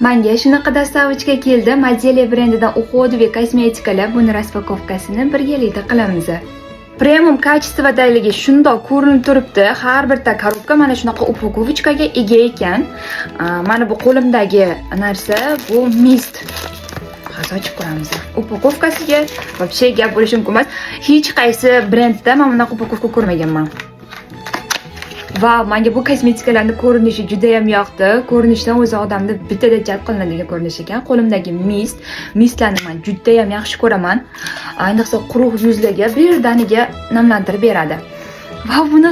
Menga shunaqa dastavочка keldi. Modeliya brendidan uходовый kosmetikalar. Buni raspakovkasini birgalikda qilamiz. Premium kачестводagi shundoq ko'rinib turibdi. Har bir korobka mana shunaqa upakovkaga ega ekan. Mana bu qo'limdagi narsa bu mist. Hozir ochib ko'ramiz. Upakovkasiga вообще gap bo'lishi mumkin emas. Hech qaysi brendda men bunaqa upakovka ko'rmaganman. Va menga bu kosmetikalarning ko'rinishi juda ham yoqdi. Ko'rinishdan o'zi odamni bitada jalb qilinadigan ko'rinish ekan. Qo'limdagi mistlarni men juda ham yaxshi ko'raman. Ayniqsa quruq yuzlarga birdaniga namlantirib beradi. Va buni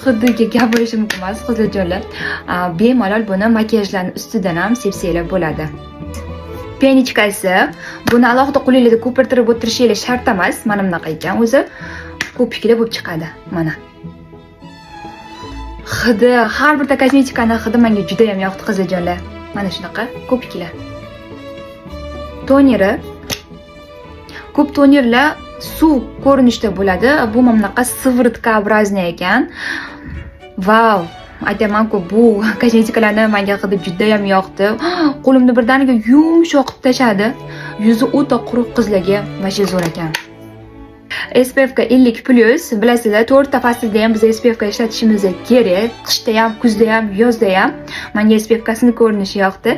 hidiga gap bo'lishi mumkin emas, qizlarjonlar. Bemalol buni makiyajlarning ustidan ham sepsanglar bo'ladi. Penichkasi, buni alohida qo'lingizda ko'pirtirib o'tirishingiz shart emas. Mana bunaqa ekan, o'zi ko'pikli bo'lib chiqadi. Mana. Hidi, har bir kosmetikaning hidi menga juda ham yoqdi qizlarjonlar. Mana shunaqa ko'piklar. Toneri. Ko'p tonerlar suv ko'rinishda bo'ladi. Bu mamlaqa sivritka ekan. Vau! Aytaman-ku, bu kosmetikalarni menga hidi juda ham yoqdi. Qo'limni birdaniga yumshoq qilib tashadi. Yuzi o'ta quruq qizlarga vashe zo'r ekan. SPF 50+, bilasizlar, 4 ta faslda ham biz SPF ishlatishimiz kerak. Qishda ham, kuzda ham, yozda ham. Menga SPF kasini ko'rinishi yoqdi.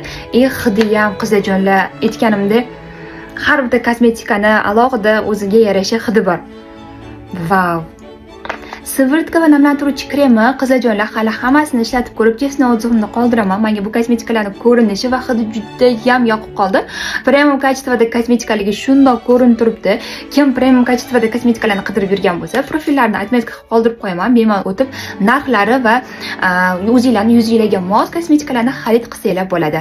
Hidi ham qizlarjonlar, aytganimdek, har bir kosmetikani alohida o'ziga yarasha hidi bor. Vau! Sivritka va namlantiruvchi kremi qizlarjonlar, hali hammasini ishlatib ko'rib, chestni o'zimni qoldiraman. Menga bu kosmetikalarning ko'rinishi va hidi juda ham yoqib qoldi. Premium kачествоda kosmetikaligi shundoq ko'rinib turibdi. Kim premium kачествоda kosmetikalarni qidirib yurgan bo'lsa, profillarni отметка qilib qoldirib qo'yaman. Bemalol o'tib, narxlari va o'zingizlarning yuzingizga mos kosmetikalarni xarid qilsanglar bo'ladi.